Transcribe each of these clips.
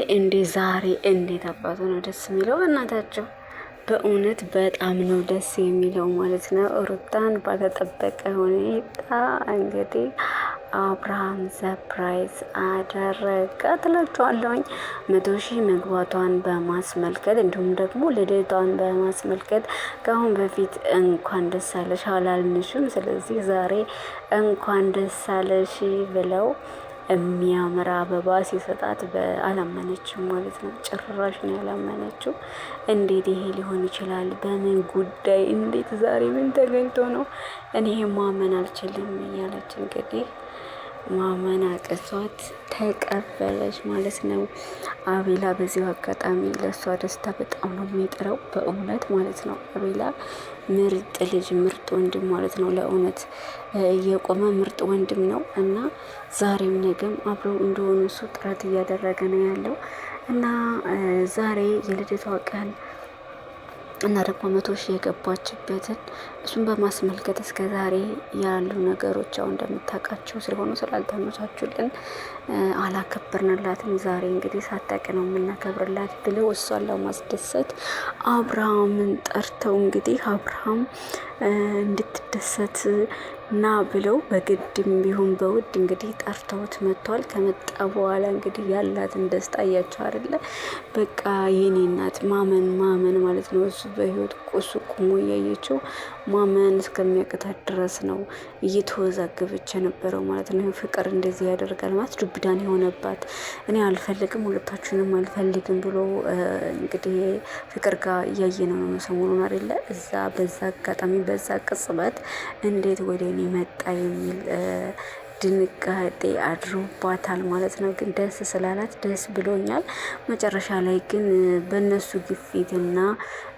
እንዴ ዛሬ እንዴት አባቱ ነው ደስ የሚለው በእናታቸው። በእውነት በጣም ነው ደስ የሚለው ማለት ነው። ሩታን ባልተጠበቀ ሁኔታ እንግዲህ አብርሃም ሰርፕራይዝ አደረጋ ትላችኋለሁኝ። 100,000 መግባቷን በማስመልከት እንዲሁም ደግሞ ልደቷን በማስመልከት ከአሁን በፊት እንኳን ደስ አለሽ አላልንሽም፣ ስለዚህ ዛሬ እንኳን ደስ አለሽ ብለው የሚያምር አበባ ሲሰጣት አላመነችም ማለት ነው። ጭራሽ ነው ያላመነችው። እንዴት ይሄ ሊሆን ይችላል? በምን ጉዳይ? እንዴት ዛሬ ምን ተገኝቶ ነው? እኔ ማመን አልችልም እያለች እንግዲህ ማመን አቅቷት ተቀበለች ማለት ነው። አቤላ በዚሁ አጋጣሚ ለእሷ ደስታ በጣም ነው የሚጥረው በእውነት ማለት ነው። አቤላ ምርጥ ልጅ ምርጥ ወንድም ማለት ነው። ለእውነት እየቆመ ምርጥ ወንድም ነው እና ዛሬም ነገም አብረው እንደሆኑ እሱ ጥረት እያደረገ ነው ያለው እና ዛሬ የልደቷ ቀን እና ደግሞ 100,000 የገባችበትን እሱን በማስመልከት እስከ ዛሬ ያሉ ነገሮች አሁን እንደምታውቃቸው ስለሆኑ ስላልተመቻቹልን አላከበርንላትም። ዛሬ እንግዲህ ሳታውቅ ነው የምናከብርላት ብለው እሷን ለማስደሰት አብርሃምን ጠርተው እንግዲህ አብርሃም እንድትደሰት ና ብለው በግድም ቢሆን በውድ እንግዲህ ጠርተውት መጥቷል። ከመጣ በኋላ እንግዲህ ያላትን ደስታ እያቸው አይደለ? በቃ የኔ እናት ማመን ማለት ነው። እሱ በህይወት ቁሱ ቁሞ እያየችው ማመን እስከሚያቅታት ድረስ ነው እየተወዛገበች የነበረው ማለት ነው። ፍቅር እንደዚህ ያደርጋል ማለት ዱብዳን የሆነባት እኔ አልፈልግም ሁለታችሁንም አልፈልግም ብሎ እንግዲህ ፍቅር ጋር እያየ ነው ሰሞኑን አይደለ? እዛ በዛ አጋጣሚ በዛ ቅጽበት እንዴት ወደ እኔ መጣ የሚል ድንጋጤ አድሮባታል ማለት ነው። ግን ደስ ስላላት ደስ ብሎኛል። መጨረሻ ላይ ግን በእነሱ ግፊትና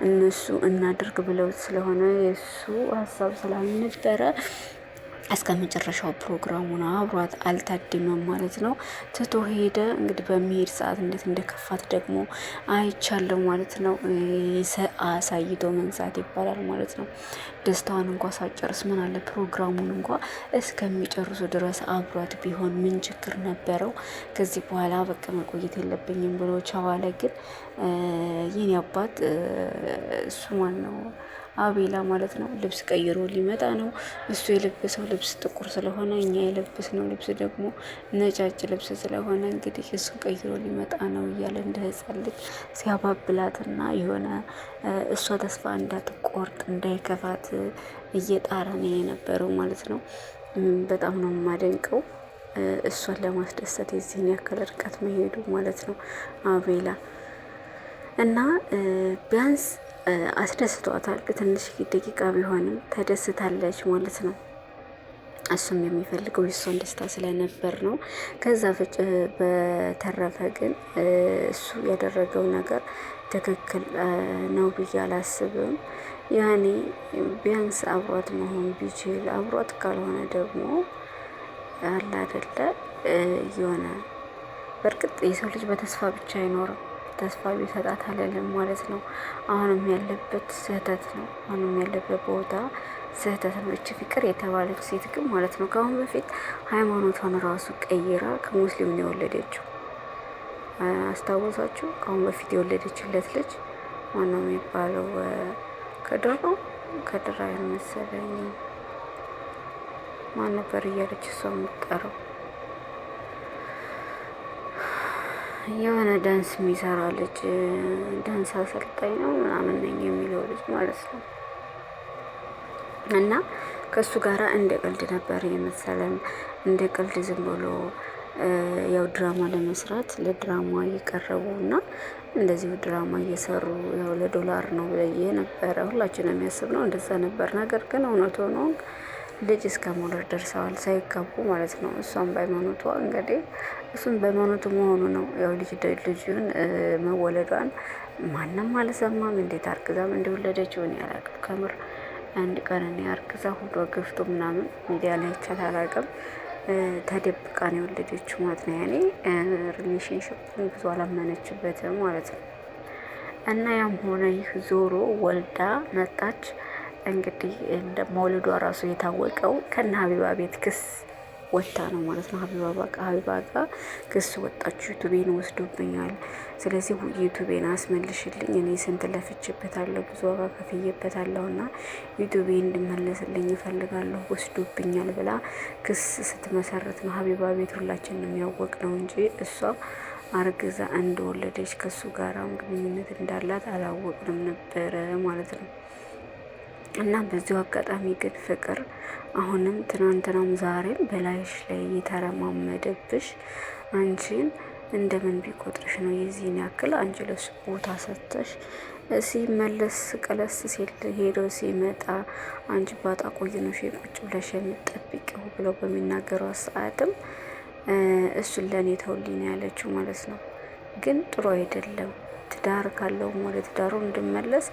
እነሱ እናድርግ ብለው ስለሆነ የእሱ ሀሳብ ስላልነበረ እስከ መጨረሻው ፕሮግራሙን አብሯት አልታደመም ማለት ነው። ትቶ ሄደ። እንግዲህ በሚሄድ ሰዓት እንዴት እንደከፋት ደግሞ አይቻለሁ ማለት ነው። አሳይቶ መንሳት ይባላል ማለት ነው። ደስታዋን እንኳ ሳጨርስ ምን አለ ፕሮግራሙን እንኳ እስከሚጨርሱ ድረስ አብሯት ቢሆን ምን ችግር ነበረው? ከዚህ በኋላ በቃ መቆየት የለብኝም ብሎ ቻዋለ። ግን ይህን አባት እሱ ማን ነው? አቤላ ማለት ነው። ልብስ ቀይሮ ሊመጣ ነው። እሱ የለበሰው ልብስ ጥቁር ስለሆነ እኛ የለበስነው ልብስ ደግሞ ነጫጭ ልብስ ስለሆነ እንግዲህ እሱን ቀይሮ ሊመጣ ነው እያለ እንደ ሕፃን ልጅ ሲያባብላትና የሆነ እሷ ተስፋ እንዳትቆርጥ እንዳይከፋት እየጣረ ነው የነበረው ማለት ነው። በጣም ነው የማደንቀው እሷን ለማስደሰት የዚህን ያክል ርቀት መሄዱ ማለት ነው አቤላ እና ቢያንስ አስደስቷታል። ትንሽ ደቂቃ ቢሆንም ተደስታለች ማለት ነው። እሱም የሚፈልገው የሷን ደስታ ስለነበር ነው። ከዛ በተረፈ ግን እሱ ያደረገው ነገር ትክክል ነው ብዬ አላስብም። ያኔ ቢያንስ አብሯት መሆን ቢችል፣ አብሯት ካልሆነ ደግሞ አለ አይደለ የሆነ በእርግጥ የሰው ልጅ በተስፋ ብቻ አይኖርም። ተስፋ ቢሰጣት አለልም ማለት ነው። አሁንም ያለበት ስህተት ነው። አሁንም ያለበት ቦታ ስህተት ነው። እቺ ፍቅር የተባለች ሴት ግን ማለት ነው ከአሁን በፊት ሃይማኖቷን ራሱ ቀይራ ከሙስሊም ነው የወለደችው። አስታወሳችሁ? ከአሁን በፊት የወለደችለት ልጅ ማነው የሚባለው? ከድራ መሰለኝ ማን ነበር እያለች እሷ የምትጠራው የሆነ ዳንስ የሚሰራ ልጅ ዳንስ አሰልጣኝ ነው ምናምን ነኝ የሚለው ልጅ ማለት ነው። እና ከእሱ ጋር እንደ ቀልድ ነበር የመሰለን፣ እንደ ቀልድ ዝም ብሎ ያው ድራማ ለመስራት ለድራማ እየቀረቡ እና እንደዚሁ ድራማ እየሰሩ ያው ለዶላር ነው ብዬ ነበረ ሁላችንም የሚያስብነው እንደዛ ነበር። ነገር ግን እውነት ሆኖ ልጅ እስከ መውለድ ደርሰዋል ሳይጋቡ ማለት ነው። እሷም በሃይማኖቷ እንግዲህ እሱም በሃይማኖቱ መሆኑ ነው ያው ልጁን መወለዷን ማንም አልሰማም። እንዴት አርግዛም እንደወለደችው እኔ አላውቅም። ከምር አንድ ቀን እኔ አርግዛ ሁሉ ገፍቶ ምናምን ሚዲያ ላይ አይቻት አላውቅም። ተደብቃ ነው የወለደችው ማለት ነው። ያኔ ሪሌሽንሽፕን ብዙ አላመነችበትም ማለት ነው። እና ያም ሆነ ይህ ዞሮ ወልዳ መጣች። እንግዲህ እንደ መውለዷ ራሱ የታወቀው ከነ ሀቢባ ቤት ክስ ወጣ ነው ማለት ነው። ሀቢባ ጋር ክስ ወጣችሁ፣ ዩቱቤን ወስዶብኛል፣ ስለዚህ ዩቱቤን አስመልሽልኝ፣ እኔ ስንት ለፍቼበታለሁ፣ ብዙ ዋጋ ከፍዬበታለሁ እና ዩቱቤን እንድመለስልኝ ይፈልጋለሁ፣ ወስዶብኛል ብላ ክስ ስትመሰረት ነው ሀቢባ ቤት ሁላችንም ያወቅ ነው እንጂ እሷ አርግዛ እንደወለደች ከሱ ጋር ግንኙነት እንዳላት አላወቅንም ነበረ ማለት ነው። እና በዚሁ አጋጣሚ ግን ፍቅር አሁንም ትናንትናም ዛሬም በላይሽ ላይ የተረማመደብሽ አንቺን እንደምን ቢቆጥርሽ ነው የዚህን ያክል አንቺ ለሱ ቦታ ሰጥተሽ ሲመለስ ቀለስ ሲል ሄዶ ሲመጣ አንቺ ባጣ ቆይ ነው ቁጭ ብለሽ የምትጠብቂው ብለው በሚናገረው ሰዓትም እሱን ለእኔ ተውልኝ ያለችው ማለት ነው። ግን ጥሩ አይደለም። ትዳር ካለውም ወደ ትዳሩ እንድመለስ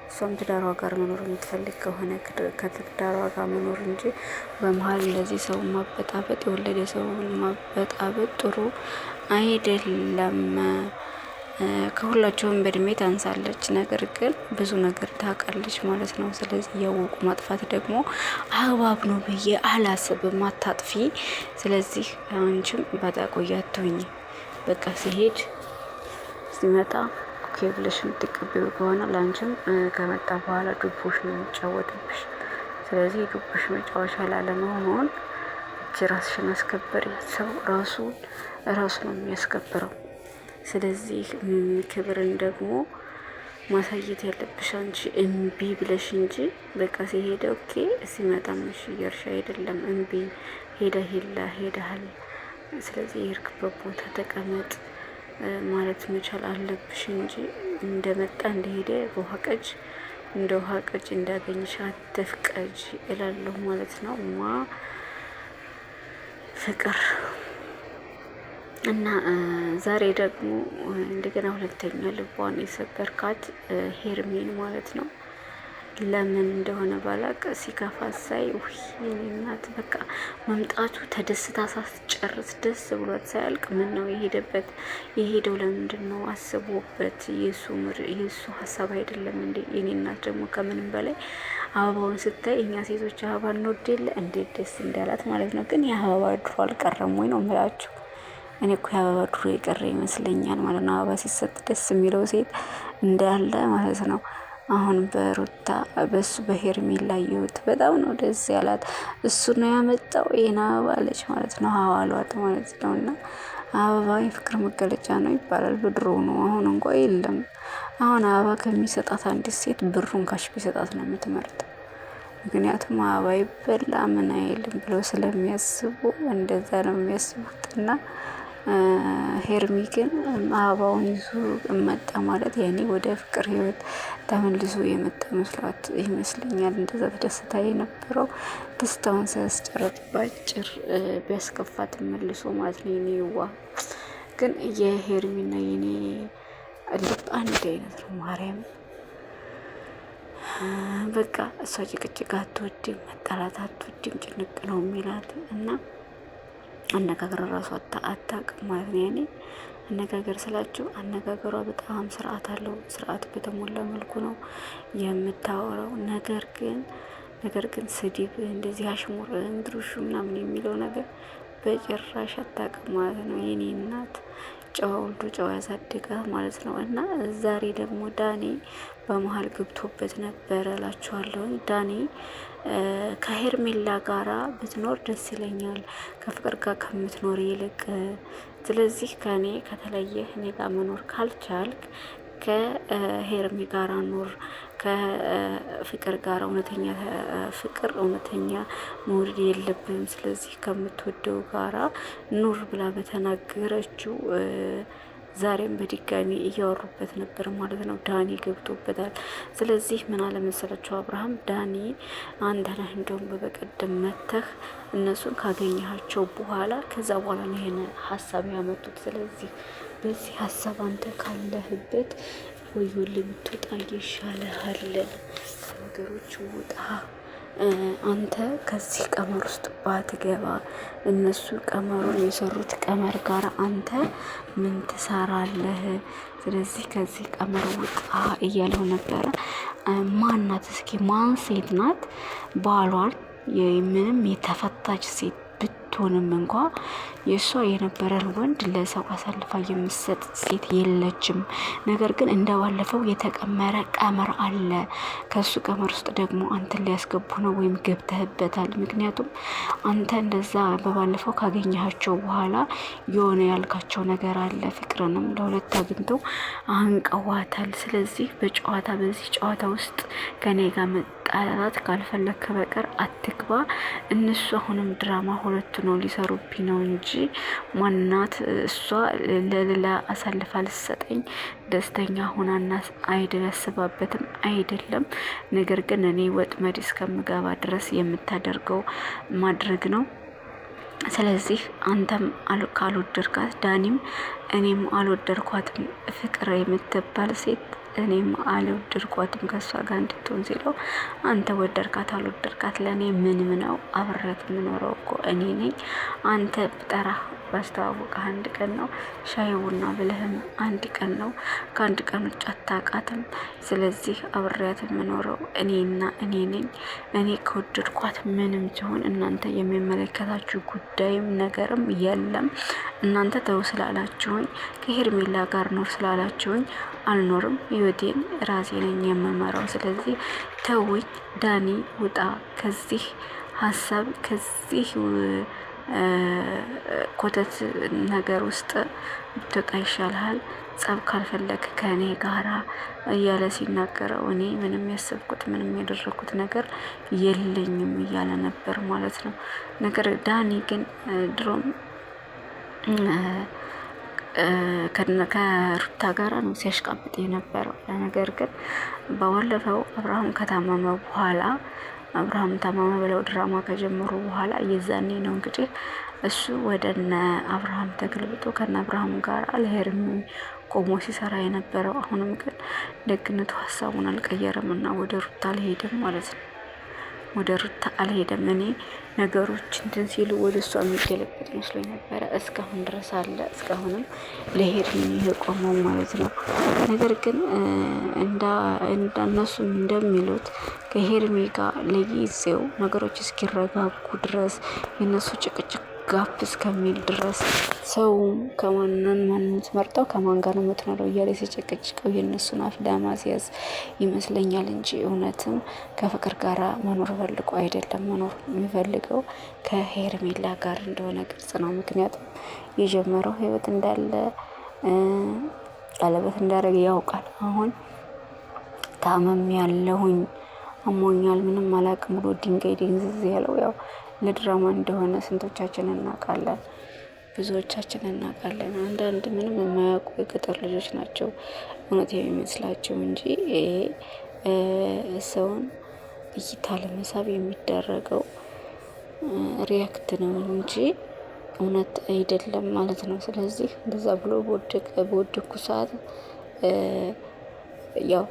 እሷም ትዳሯ ጋር መኖር የምትፈልግ ከሆነ ከትዳሯ ጋር መኖር እንጂ በመሀል እንደዚህ ሰው ማበጣበጥ፣ የወለደ ሰው ማበጣበጥ ጥሩ አይደለም። ከሁላቸውም በእድሜ ታንሳለች፣ ነገር ግን ብዙ ነገር ታውቃለች ማለት ነው። ስለዚህ እያወቁ ማጥፋት ደግሞ አግባብ ነው ብዬ አላስብም። አታጥፊ። ስለዚህ አንቺም ባጣቆያ አትሁኝ። በቃ ሲሄድ ሲመጣ ኦኬ ብለሽ የምትቀበዩ ከሆነ ለአንቺም ከመጣ በኋላ ዱቦሽ ነው የሚጫወትብሽ። ስለዚህ ዱቦሽ መጫወቻ ላለመሆን እጅ ራስሽን አስከበሪ። ሰው ራሱ ነው የሚያስከብረው። ስለዚህ ክብርን ደግሞ ማሳየት ያለብሽ አንቺ እምቢ ብለሽ እንጂ በቃ ሲሄደ ኦኬ ሲመጣ ምሽ እየርሻ አይደለም። እምቢ ሄደሃል። ስለዚህ የሄድክበት ቦታ ተቀመጥ ማለት መቻል አለብሽ እንጂ እንደመጣ እንደሄደ እንደ ውሃ ቀጅ እንዳገኝሽ አትፍቀጅ እላለሁ ማለት ነው። ፍቅር እና ዛሬ ደግሞ እንደገና ሁለተኛ ልቧን የሰበርካት ሄርሜን ማለት ነው። ለምን እንደሆነ ባላቅ ሲከፋት ሳይ የኔ እናት በቃ መምጣቱ ተደስታ ሳትጨርስ ደስ ብሏት ሳያልቅ ምን ነው የሄደው ለምንድን ነው አስቦበት የእሱ ሀሳብ አይደለም እንዴ? የኔ እናት ደግሞ ከምንም በላይ አበባውን ስታይ እኛ ሴቶች አበባ እንወድ የለ እንዴት ደስ እንዳላት ማለት ነው። ግን የአበባ ድሮ አልቀረም ወይ ነው የምላችሁ። እኔ እኮ የአበባ ድሮ የቀረ ይመስለኛል ማለት ነው። አበባ ሲሰጥ ደስ የሚለው ሴት እንዳለ ማለት ነው። አሁን በሩታ በሱ በሄርሜላ ላየሁት በጣም ነው ደስ ያላት። እሱ ነው ያመጣው ይሄን አበባ አለች ማለት ነው። ሀዋሏት ማለት ነው። እና አበባ የፍቅር መገለጫ ነው ይባላል። በድሮ ነው፣ አሁን እንኳ የለም። አሁን አበባ ከሚሰጣት አንዲት ሴት ብሩን ካሽ ቢሰጣት ነው የምትመርጠው። ምክንያቱም አበባ ይበላ ምን አይልም ብለው ስለሚያስቡ እንደዛ ነው የሚያስቡት። እና ሄርሚ ግን አበባውን ይዞ መጣ ማለት ያኔ ወደ ፍቅር ህይወት ተመልሶ የመጣ መስሏት ይመስለኛል። እንደዛ ተደስታ የነበረው ደስታውን ሳያስጨርስ ባጭር ቢያስከፋት መልሶ ማለት ነው። የኔ ይዋ ግን የሄርሚና የኔ ልብ አንድ አይነት ነው። ማርያም በቃ እሷ ጭቅጭቅ አትወድም፣ መጣላት አትወድም፣ ጭንቅ ነው የሚላት እና አነጋገር ራሱ አታውቅም ማለት ነው። ያኔ አነጋገር ስላችሁ አነጋገሯ በጣም ስርዓት አለው። ስርዓት በተሞላ መልኩ ነው የምታወራው። ነገር ግን ስድብ እንደዚህ አሽሙር እንድሩሹ ምናምን የሚለው ነገር በጭራሽ አታውቅም ማለት ነው። የኔ እናት ጨዋ ወልዶ ጨዋ ያሳድጋል ማለት ነው። እና ዛሬ ደግሞ ዳኒ በመሀል ገብቶበት ነበረ እላችኋለሁ። ዳኒ ከሄርሜላ ጋራ ብትኖር ደስ ይለኛል ከፍቅር ጋር ከምትኖር ይልቅ። ስለዚህ ከኔ ከተለየ እኔ ጋር መኖር ካልቻልክ ከሄርሜ ጋራ ኑር፣ ከፍቅር ጋር እውነተኛ ፍቅር እውነተኛ መውደድ የለብህም። ስለዚህ ከምትወደው ጋራ ኑር ብላ በተናገረችው ዛሬም በድጋሚ እያወሩበት ነበር ማለት ነው። ዳኒ ገብቶበታል። ስለዚህ ምን አለመሰላቸው አብርሃም፣ ዳኒ አንተ ነህ እንደውም በቀደም መተህ እነሱን ካገኘሃቸው በኋላ ከዛ በኋላ ነው ይሄን ሀሳብ ያመጡት። ስለዚህ በዚህ ሀሳብ አንተ ካለህበት ወዮልህ ብትወጣ ይሻልሃል። ከነገሮች ውጣ አንተ ከዚህ ቀመር ውስጥ ባትገባ እነሱ ቀመሩን የሰሩት ቀመር ጋር አንተ ምን ትሰራለህ? ስለዚህ ከዚህ ቀመር ውጣ እያለው ነበረ። ማናት እስኪ ማን ሴት ናት ባሏን ምንም የተፈታች ሴት ብትሆንም እንኳ የእሷ የነበረን ወንድ ለሰው አሳልፋ የምትሰጥ ሴት የለችም። ነገር ግን እንደባለፈው የተቀመረ ቀመር አለ። ከሱ ቀመር ውስጥ ደግሞ አንተን ሊያስገቡ ነው ወይም ገብተህበታል። ምክንያቱም አንተ እንደዛ በባለፈው ካገኘሃቸው በኋላ የሆነ ያልካቸው ነገር አለ። ፍቅርንም ለሁለት አግኝተው አንቀዋታል። ስለዚህ በዚህ ጨዋታ ውስጥ ከኔ ጋር መጣላት ካልፈለክ በቀር አትግባ። እነሱ አሁንም ድራማ ሁለቱ ነው ሊሰሩብኝ ነው እንጂ ማናት እሷ ለሌላ አሳልፋ ልሰጠኝ ደስተኛ ሆናና ያስባበትም አይደለም። ነገር ግን እኔ ወጥመድ እስከምገባ ድረስ የምታደርገው ማድረግ ነው። ስለዚህ አንተም ካልወደድካት ዳኒም እኔም አልወደድኳትም ፍቅር የምትባል ሴት እኔም አልወደድኳትም ከእሷ ጋር እንድትሆን ሲለው አንተ ወደድካት አልወደድካት ለእኔ ምንም ነው። አብሬያት የምኖረው እኮ እኔ ነኝ። አንተ ብጠራ ባስተዋወቀ አንድ ቀን ነው። ሻይ ቡና ብለህም አንድ ቀን ነው። ከአንድ ቀን ውጭ አታውቃትም። ስለዚህ አብሬያት የምኖረው እኔና እኔ ነኝ። እኔ ከወደድኳት ምንም ሲሆን እናንተ የሚመለከታችሁ ጉዳይም ነገርም የለም። እናንተ ተው ስላላችሁኝ ከሄርሜላ ጋር ኖር ስላላችሁኝ አልኖርም። ህይወቴን ራሴ ነኝ የምመራው። ስለዚህ ተውኝ። ዳኒ ውጣ ከዚህ ሀሳብ ከዚህ ኮተት ነገር ውስጥ ብትወጣ ይሻልሃል። ጸብ ካልፈለግ ከእኔ ጋራ እያለ ሲናገረው እኔ ምንም ያሰብኩት ምንም ያደረኩት ነገር የለኝም እያለ ነበር ማለት ነው። ነገር ዳኒ ግን ድሮም ከሩታ ጋራ ነው ሲያሽቃብጥ የነበረው። ነገር ግን በባለፈው አብርሃም ከታመመ በኋላ አብርሃም ታመመ ብለው ድራማ ከጀመሩ በኋላ የዛኔ ነው እንግዲህ እሱ ወደ እነ አብርሃም ተገልብጦ ከነ አብርሃም ጋር ለሄርሚ ቆሞ ሲሰራ የነበረው። አሁንም ግን ደግነቱ ሀሳቡን አልቀየረም እና ወደ ሩታ አልሄድም ማለት ነው። ወደ ሩታ አልሄደም። እኔ ነገሮች እንትን ሲሉ ወደ እሷ የሚገለበጥ መስሎ ነበረ። እስካሁን ድረስ አለ። እስካሁንም ለሄድ የቆመው ማለት ነው። ነገር ግን እንዳነሱ እንደሚሉት ከሄርሜ ጋር ለጊዜው ነገሮች እስኪረጋጉ ድረስ የነሱ ጭቅጭቅ ጋፕ እስከሚል ድረስ ሰውም ከማንን የምትመርጠው ከማን ጋር ነው የምትኖረው እያለ ሲጨቀጭቀው የእነሱን አፍ ለማስያዝ ይመስለኛል እንጂ እውነትም ከፍቅር ጋር መኖር ፈልጎ አይደለም። መኖር የሚፈልገው ከሄርሜላ ጋር እንደሆነ ግልጽ ነው። ምክንያቱም የጀመረው ህይወት እንዳለ ቀለበት እንዳደረገ ያውቃል። አሁን ታመም ያለሁኝ አሞኛል ምንም አላቅም ብሎ ድንጋይ ድንዝዝ ያለው ያው ለድራማ እንደሆነ ስንቶቻችን እናውቃለን፣ ብዙዎቻችን እናውቃለን። አንዳንድ ምንም የማያውቁ የገጠር ልጆች ናቸው እውነት የሚመስላቸው እንጂ ሰውን እይታ ለመሳብ የሚደረገው ሪያክት ነው እንጂ እውነት አይደለም ማለት ነው። ስለዚህ እንደዛ ብሎ በወደኩ ሰዓት ያው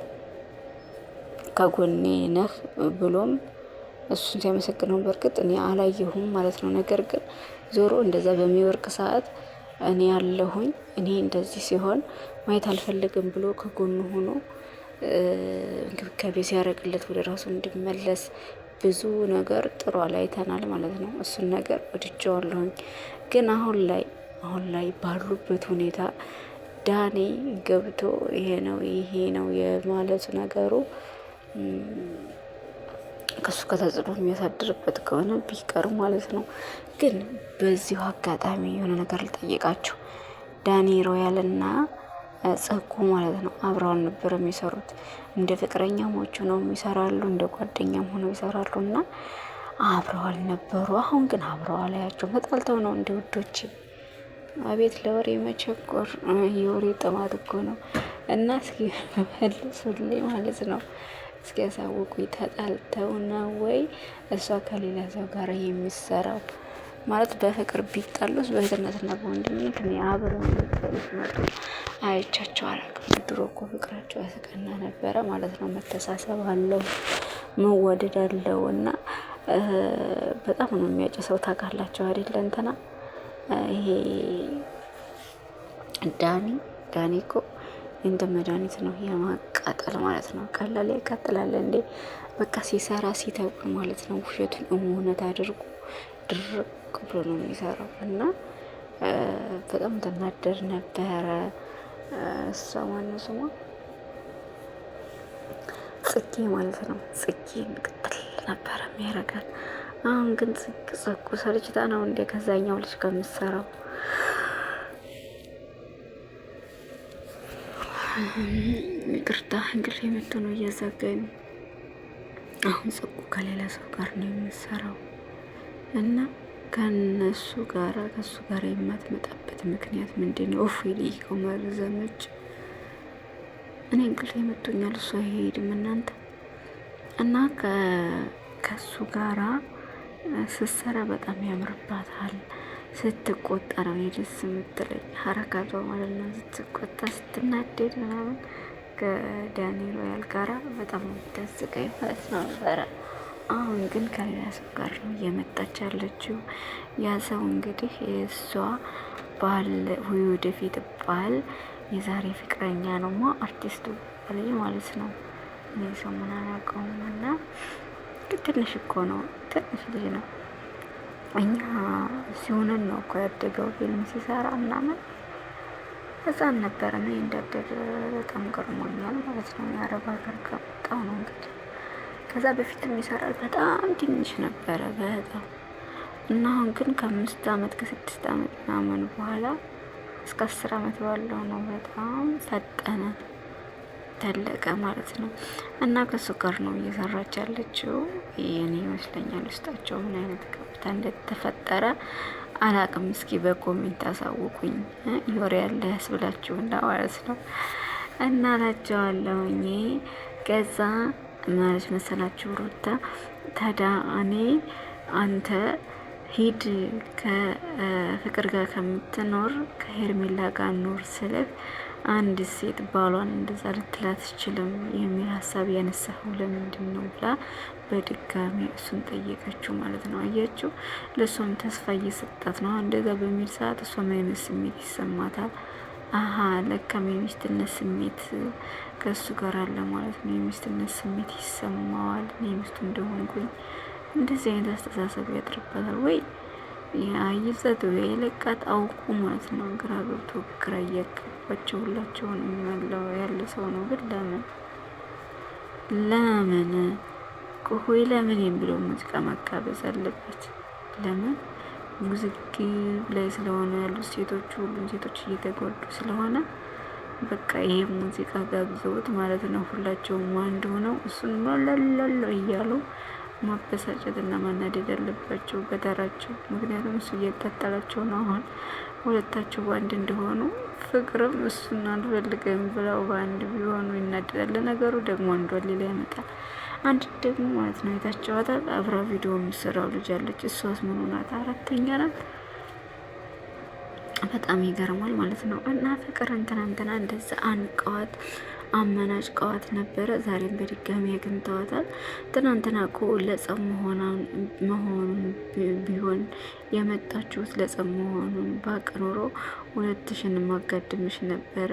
ከጎኔ ነህ ብሎም እሱን ሲያመሰግነው በእርግጥ እኔ አላየሁም ማለት ነው። ነገር ግን ዞሮ እንደዛ በሚወርቅ ሰዓት እኔ ያለሁኝ እኔ እንደዚህ ሲሆን ማየት አልፈልግም ብሎ ከጎኑ ሆኖ እንክብካቤ ሲያደርግለት ወደ ራሱ እንዲመለስ ብዙ ነገር ጥሩ አይተናል ማለት ነው። እሱን ነገር ወድጄዋለሁኝ። ግን አሁን ላይ ባሉበት ሁኔታ ዳኒ ገብቶ ይሄ ነው የማለቱ ነገሩ ከሱ ከተጽዕኖ የሚያሳድርበት ከሆነ ቢቀር ማለት ነው። ግን በዚሁ አጋጣሚ የሆነ ነገር ልጠይቃቸው። ዳኒ ሮያልና ጸጉ ማለት ነው አብረውን ነበር የሚሰሩት። እንደ ፍቅረኛሞቹ ነው ይሰራሉ፣ እንደ ጓደኛም ሆነው ይሰራሉ እና አብረዋል ነበሩ። አሁን ግን አብረዋል ያቸው ተጣልተው ነው እንደ ውዶች። አቤት ለወሬ መቸኮር፣ የወሬ ጥማት እኮ ነው። እና እስኪ መልሱልኝ ማለት ነው። እስኪ ያሳውቁኝ። ተጣልተው ነው ወይ እሷ ከሌላ ሰው ጋር የሚሰራው? ማለት በፍቅር ቢጣሉስ በእህትነትና በወንድምነት እኔ አብረው መጡ አይቻቸው አላውቅም። ድሮ እኮ ፍቅራቸው ያስቀና ነበረ ማለት ነው። መተሳሰብ አለው፣ መወደድ አለው እና በጣም ነው የሚያጨሰው። ታውቃላችሁ አይደለ? እንትና ይሄ ዳኒ እኮ እንደ መድኃኒት ነው የማቃጠል ማለት ነው። ቀላል ያቃጥላል እንዴ? በቃ ሲሰራ ሲተውል ማለት ነው። ውሸቱን እውነት አድርጎ ድርቅ ብሎ ነው የሚሰራው እና በጣም ተናደር ነበረ። እሷ ማነው ስሟ? ጽጌ ማለት ነው። ጽጌ ቅጥል ነበረ የሚያረጋት። አሁን ግን ጽጉ ሰልችታ ነው እንደ ከዛኛው ልጅ ከምሰራው ይቅርታ እንግዲህ የመጡ ነው እያዛጋኝ ነው። አሁን ጽጉ ከሌላ ሰው ጋር ነው የምሰራው እና ከሱ ጋር የማትመጣበት ምክንያት ምንድን ነው? ይልቀው መርዘመች እኔ እንግዲህ የመጡኛል እሱ አይሄድም እናንተ እና ከሱ ጋራ ስትሰራ በጣም ያምርባታል። ስትቆጣ ነው ደስ የምትለኝ ሀረካቷ ማለት ነው። ስትቆጣ ስትናደድ ምናምን ከዳኒ ሮያል ጋራ በጣም የምታስቀኝ ማለት ነው ነበረ። አሁን ግን ከሌላ ሰው ጋር ነው እየመጣች ያለችው። ያ ሰው እንግዲህ የእሷ ባል ወደፊት ባል የዛሬ ፍቅረኛ ነው አርቲስቱ ልጅ ማለት ነው። እኔ ሰሙን አላውቀውም እና ትንሽ እኮ ነው፣ ትንሽ ልጅ ነው። እኛ ሲሆንን ነው እኮ ያደገው ፊልም ሲሰራ ምናምን ህፃን ነበረ። እኔ እንዳደገ በጣም ገርሞኛል ማለት ነው። የአረብ ሀገር ከመጣሁ ነው እንግዲህ። ከዛ በፊትም ይሰራል በጣም ትንሽ ነበረ በጣም እና አሁን ግን ከ5 አመት ከ6 አመት ምናምን በኋላ እስከ 10 አመት ባለው ነው በጣም ፈጠነ ተለቀ ማለት ነው። እና ከሱ ጋር ነው እየሰራች ያለችው። የኔ ይመስለኛል ውስጣቸው ምን አይነት ከፍታ እንደተፈጠረ አላቅም። እስኪ በኮሜንት አሳውቁኝ። ዮሬ ያለ ያስብላችሁ እና ማለት ነው። እና ላቸዋለሁኝ ከዛ ማለት መሰላችሁ ሩታ ታዲያ እኔ አንተ ሂድ ከፍቅር ጋር ከምትኖር ከሄርሜላ ጋር ኖር ስልህ አንድ ሴት ባሏን እንደዛ ልትላት ትችልም የሚል ሀሳብ ያነሳኸው ለምንድን ነው ብላ በድጋሚ እሱን ጠየቀችው ማለት ነው። አያችሁ፣ ለእሷም ተስፋ እየሰጣት ነው። እንደዛ በሚል ሰዓት እሷ ምን አይነት ስሜት ይሰማታል? አሀ ለካም የሚስትነት ስሜት ከእሱ ጋር አለ ማለት ነው። የሚስትነት ስሜት ይሰማዋል። እኔ ሚስቱ እንደሆንኩኝ እንደዚህ አይነት አስተሳሰብ ያጥርበታል ወይ አይዘት ወይ ለቃት አውቁ ማለት ነው። ግራ ገብቶ ግራ እያጋባቸው ሁላቸውን የሚመላው ያለ ሰው ነው። ግን ለምን ቆይ ለምን የሚለው ሙዚቃ ማጋበዝ አለበት? ለምን ውዝግብ ላይ ስለሆነ ያሉት ሴቶች፣ ሁሉም ሴቶች እየተጎዱ ስለሆነ በቃ ይሄ ሙዚቃ ጋብዘውት ማለት ነው። ሁላቸውም አንድ ሆነው እሱን ላላላ እያሉ ማበሳጨት እና ማናደድ ያለባቸው በተራቸው። ምክንያቱም እሱ እያጣጣላቸው ነው። አሁን ሁለታቸው በአንድ እንደሆኑ ፍቅርም እሱን አልፈልግም ብለው በአንድ ቢሆኑ ይናደዳል። ነገሩ ደግሞ አንዷ ሌላ ያመጣል። አንድ ደግሞ ማለት ነው የታቸዋታል አብራ ቪዲዮ የምትሰራው ልጅ አለች። እሷስ ምን ሆናት? አራተኛ ናት። በጣም ይገርማል ማለት ነው። እና ፍቅር እንትና እንደዛ አንቀዋት አመናጭ ቀዋት ነበረ። ዛሬም በድጋሚ አግኝተዋታል። ትናንትና እኮ ለጸብ መሆኑን ቢሆን የመጣችሁት ለጸብ መሆኑን ባቅ ኖሮ 2000 ማጋድምሽ ነበረ።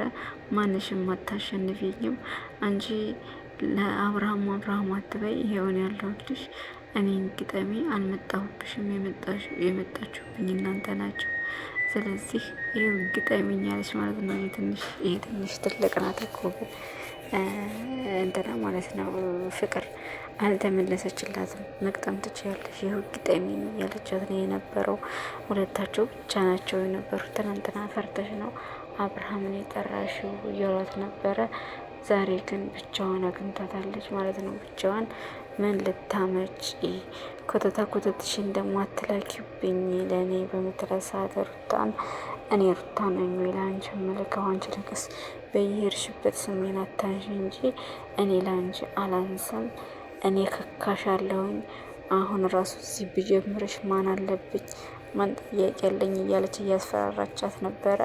ማንሽም አታሸንፊኝም አንቺ ለአብርሃም አትበይ። ይሄውን ያለሁልሽ እኔን ግጠሚ። አልመጣሁብሽም። የመጣችሁብኝ እናንተ ናቸው። ስለዚህ ይሄው ግጠሚኝ ያለች ማለት ነው። ይሄ ትንሽ ትልቅ ናት እኮ እንትና ማለት ነው። ፍቅር አልተመለሰችላትም። መቅጠም ትችያለሽ፣ ይሄው ግጠሚኝ ያለቻት ነው የነበረው። ሁለታቸው ብቻ ናቸው የነበሩት። ትናንትና ፈርተሽ ነው አብርሃምን የጠራሽው እያሏት ነበረ። ዛሬ ግን ብቻዋን አግኝታታለች ማለት ነው። ብቻዋን ምን ልታመጪ ኮተትሽን ደግሞ አትላኪብኝ ለእኔ በምትላት ሰዓት ሩታን እኔ ሩታ ነኝ ወይ ለአንቺ መልከው? አንቺ ልክስ በየሄድሽበት ስሜን አታንሽ እንጂ እኔ ለአንቺ አላንስም። እኔ ከካሻለሁኝ። አሁን ራሱ እዚህ ብጀምርሽ ማን አለብኝ? ማን ጥያቄ ያለኝ እያለች እያስፈራራቻት ነበረ።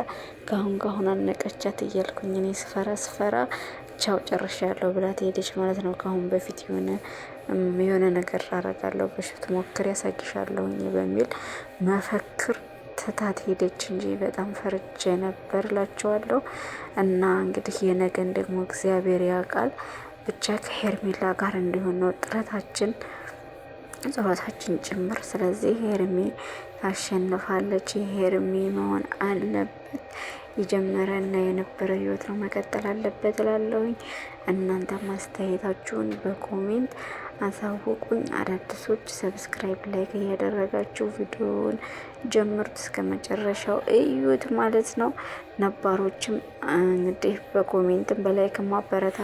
ካሁን አነቀቻት እያልኩኝ እኔ ስፈራ ቻው ጨርሻለሁ ብላት ሄደች ማለት ነው። ካሁን በፊት የሆነ ነገር አረጋለሁ በሽት ሞክር ያሳግሻለሁኝ በሚል መፈክር ትታት ሄደች እንጂ በጣም ፈርቼ ነበር እላቸዋለሁ። እና እንግዲህ የነገን ደግሞ እግዚአብሔር ያውቃል። ብቻ ከሄርሜላ ጋር እንዲሆን ነው ጥረታችን ጸሎታችን ጭምር። ስለዚህ ሄርሜ ታሸንፋለች። ሄርሜ መሆን አለበት። የጀመረና የነበረ ህይወት ነው መቀጠል አለበት እላለሁኝ። እናንተ ማስተያየታችሁን በኮሜንት አሳውቁኝ። አዳዲሶች ሰብስክራይብ፣ ላይክ እያደረጋችሁ ቪዲዮውን ጀምሩት እስከ መጨረሻው እዩት ማለት ነው። ነባሮችም እንግዲህ በኮሜንትም በላይክ ማበረታ